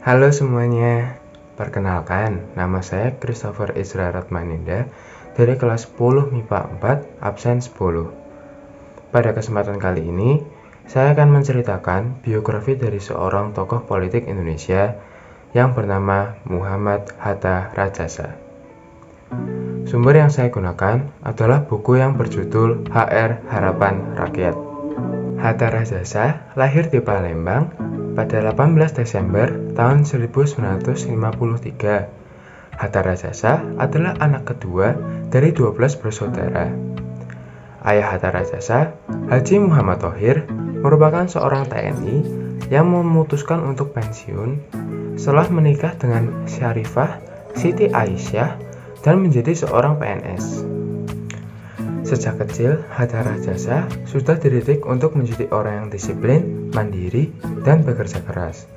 Halo semuanya, perkenalkan nama saya Christopher Isra Ratmaninda dari kelas 10 MIPA 4 absen 10. Pada kesempatan kali ini, saya akan menceritakan biografi dari seorang tokoh politik Indonesia yang bernama Muhammad Hatta Rajasa. Sumber yang saya gunakan adalah buku yang berjudul HR Harapan Rakyat. Hatta Rajasa lahir di Palembang pada 18 Desember tahun 1953. Hatta Rajasa adalah anak kedua dari 12 bersaudara. Ayah Hatta Rajasa, Haji Muhammad Thohir, merupakan seorang TNI yang memutuskan untuk pensiun setelah menikah dengan Syarifah Siti Aisyah dan menjadi seorang PNS. Sejak kecil, Hatta Rajasa sudah dididik untuk menjadi orang yang disiplin, mandiri, dan bekerja keras.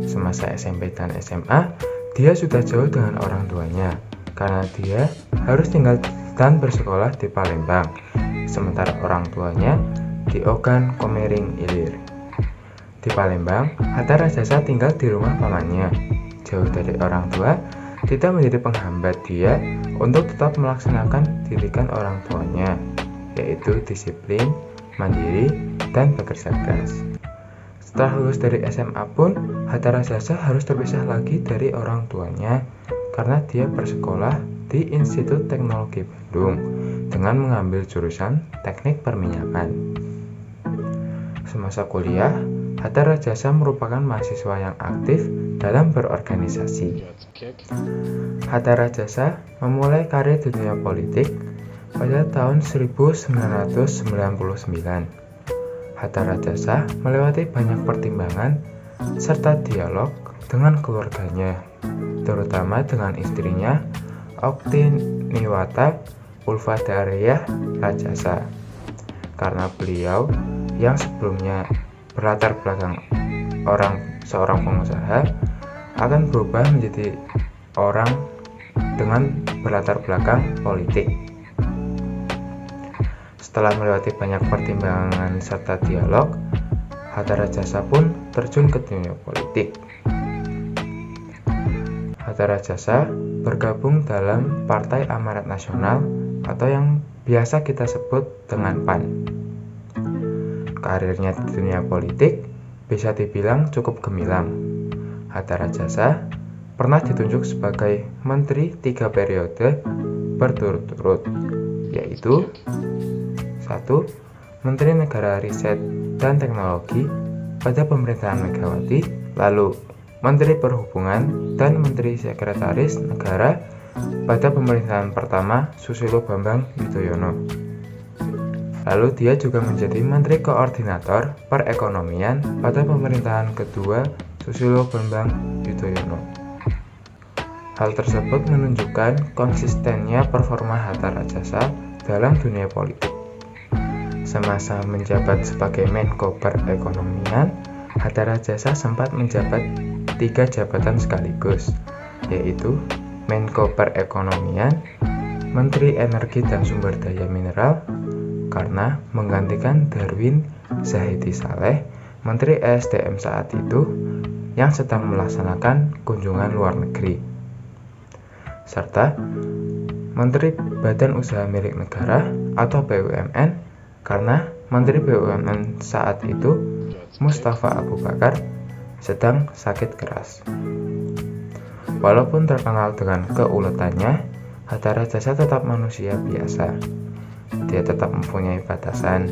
Semasa SMP dan SMA, dia sudah jauh dengan orang tuanya karena dia harus tinggal dan bersekolah di Palembang, sementara orang tuanya di Ogan Komering Ilir. Di Palembang, Hatta Rajasa tinggal di rumah pamannya. Jauh dari orang tua, tidak menjadi penghambat dia untuk tetap melaksanakan didikan orang tuanya, yaitu disiplin, mandiri, dan bekerja keras. Setelah lulus dari SMA pun, Hatta Rajasa harus terpisah lagi dari orang tuanya karena dia bersekolah di Institut Teknologi Bandung dengan mengambil jurusan Teknik Perminyakan. Semasa kuliah, Hatta Rajasa merupakan mahasiswa yang aktif dalam berorganisasi. Hatta Rajasa memulai karir di dunia politik pada tahun 1999. Hatta Rajasa melewati banyak pertimbangan serta dialog dengan keluarganya, terutama dengan istrinya Oktiniwata Ulfadariyah Rajasa, karena beliau yang sebelumnya berlatar belakang seorang pengusaha akan berubah menjadi orang dengan berlatar belakang politik. Setelah melewati banyak pertimbangan serta dialog, Hatta Rajasa pun terjun ke dunia politik. Hatta Rajasa bergabung dalam Partai Amanat Nasional atau yang biasa kita sebut dengan PAN. Karirnya di dunia politik bisa dibilang cukup gemilang. Hatta Rajasa pernah ditunjuk sebagai Menteri 3 periode berturut-turut, yaitu 1. Menteri Negara Riset dan Teknologi pada pemerintahan Megawati, lalu Menteri Perhubungan dan Menteri Sekretaris Negara pada pemerintahan pertama Susilo Bambang Yudhoyono. Lalu dia juga menjadi Menteri Koordinator Perekonomian pada pemerintahan kedua Susilo Bambang Yudhoyono. Hal tersebut menunjukkan konsistennya performa Hatta Rajasa dalam dunia politik. Semasa menjabat sebagai Menko Perekonomian, Hatta Rajasa sempat menjabat 3 jabatan sekaligus, yaitu Menko Perekonomian, Menteri Energi dan Sumber Daya Mineral, karena menggantikan Darwin Zahidi Saleh, Menteri ESDM saat itu, yang sedang melaksanakan kunjungan luar negeri, serta Menteri Badan Usaha Milik Negara atau BUMN, karena Menteri BUMN saat itu, Mustafa Abu Bakar, sedang sakit keras. Walaupun terkenal dengan keuletannya, Hatta Rajasa tetap manusia biasa. Dia tetap mempunyai batasan.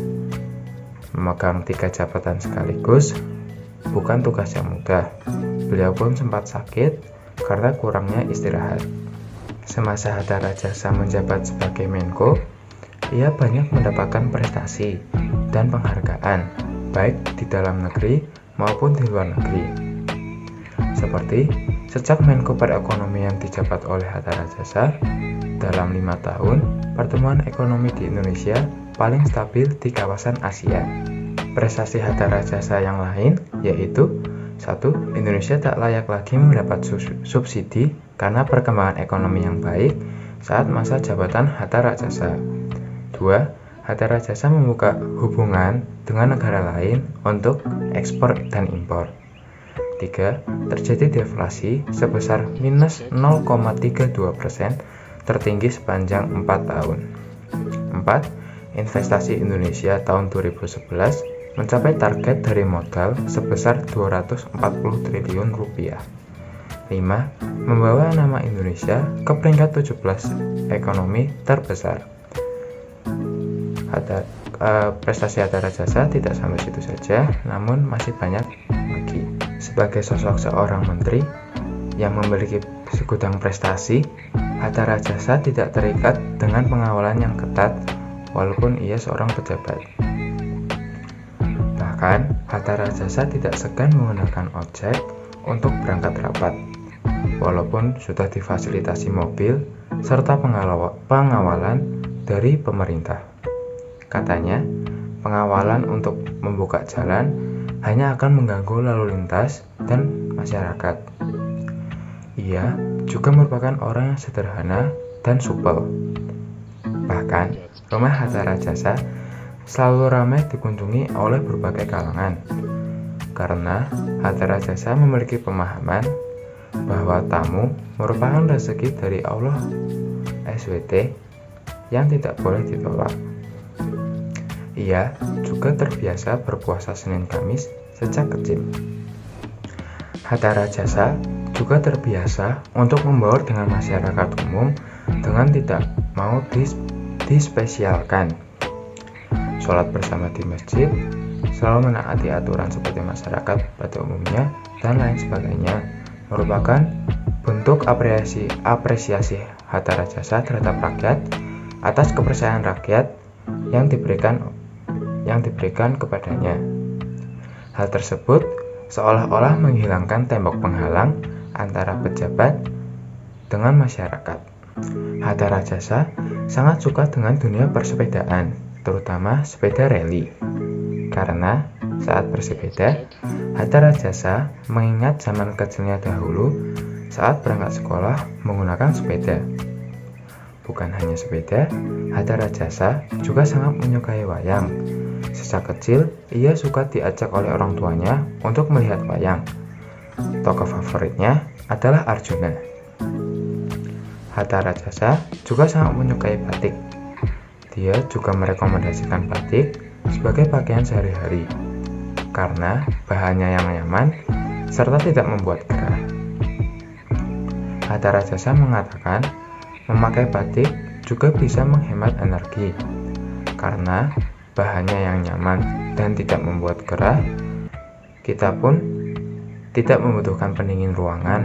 Memegang 3 jabatan sekaligus bukan tugas yang mudah. Beliau pun sempat sakit karena kurangnya istirahat. Semasa Hatta Rajasa menjabat sebagai Menko, ia banyak mendapatkan prestasi dan penghargaan, baik di dalam negeri maupun di luar negeri. Seperti sejak Menko Perekonomian dijabat oleh Hatta Rajasa, dalam 5 tahun, pertumbuhan ekonomi di Indonesia paling stabil di kawasan Asia. Prestasi Hatta Rajasa yang lain yaitu 1. Indonesia tak layak lagi mendapat subsidi karena perkembangan ekonomi yang baik saat masa jabatan Hatta Rajasa. 2. Hatta Rajasa membuka hubungan dengan negara lain untuk ekspor dan impor. 3. Terjadi deflasi sebesar minus 0,32%, tertinggi sepanjang 4 tahun. 4. Investasi Indonesia tahun 2011 mencapai target dari modal sebesar 240 triliun rupiah. 5. Membawa nama Indonesia ke peringkat 17 ekonomi terbesar. Prestasi Hatta Rajasa tidak sampai situ saja, namun masih banyak lagi. Sebagai sosok seorang menteri yang memiliki segudang prestasi, Hatta Rajasa tidak terikat dengan pengawalan yang ketat walaupun ia seorang pejabat. Bahkan, Hatta Rajasa tidak segan menggunakan ojek untuk berangkat rapat, walaupun sudah difasilitasi mobil serta pengawalan dari pemerintah. Katanya, pengawalan untuk membuka jalan hanya akan mengganggu lalu lintas dan masyarakat. Ia juga merupakan orang yang sederhana dan supel. Bahkan, rumah Hatta Rajasa selalu ramai dikunjungi oleh berbagai kalangan, karena Hatta Rajasa memiliki pemahaman bahwa tamu merupakan rezeki dari Allah SWT yang tidak boleh ditolak. Ia juga terbiasa berpuasa Senin Kamis sejak kecil. Hatta Rajasa juga terbiasa untuk membaur dengan masyarakat umum dengan tidak mau dispesialkan. Sholat bersama di masjid, selalu menaati aturan seperti masyarakat pada umumnya, dan lain sebagainya, merupakan bentuk apresiasi Hatta Rajasa terhadap rakyat atas kepercayaan rakyat yang diberikan kepadanya. Hal tersebut seolah-olah menghilangkan tembok penghalang antara pejabat dengan masyarakat. Hatta Rajasa sangat suka dengan dunia persepedaan, terutama sepeda rally. Karena saat bersepeda, Hatta Rajasa mengingat zaman kecilnya dahulu saat berangkat sekolah menggunakan sepeda. Bukan hanya sepeda, Hatta Rajasa juga sangat menyukai wayang. Sejak kecil, ia suka diajak oleh orang tuanya untuk melihat wayang. Tokoh favoritnya adalah Arjuna. Hatta Rajasa juga sangat menyukai batik. Dia juga merekomendasikan batik sebagai pakaian sehari-hari karena bahannya yang nyaman serta tidak membuat gerah. Hatta Rajasa mengatakan memakai batik juga bisa menghemat energi karena bahannya yang nyaman dan tidak membuat gerah. Kita pun tidak membutuhkan pendingin ruangan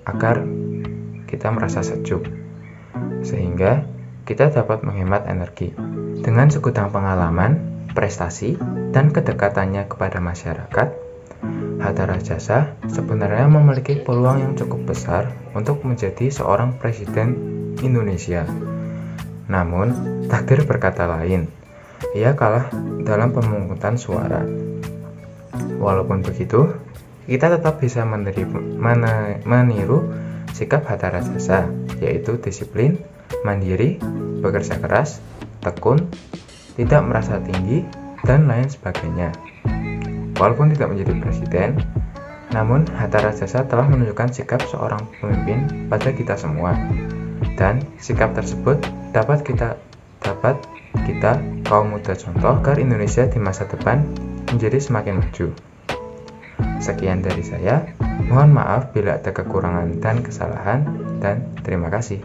agar kita merasa sejuk, sehingga kita dapat menghemat energi. Dengan segudang pengalaman, prestasi, dan kedekatannya kepada masyarakat, Hatta Rajasa sebenarnya memiliki peluang yang cukup besar untuk menjadi seorang presiden Indonesia. Namun, takdir berkata lain. Ia kalah dalam pemungutan suara. Walaupun begitu, kita tetap bisa meniru sikap Hatta Rajasa, yaitu disiplin, mandiri, bekerja keras, tekun, tidak merasa tinggi, dan lain sebagainya. Walaupun tidak menjadi presiden, namun Hatta Rajasa telah menunjukkan sikap seorang pemimpin pada kita semua, dan sikap tersebut dapat kita kaum muda contoh agar Indonesia di masa depan menjadi semakin maju. Sekian dari saya, mohon maaf bila ada kekurangan dan kesalahan, dan terima kasih.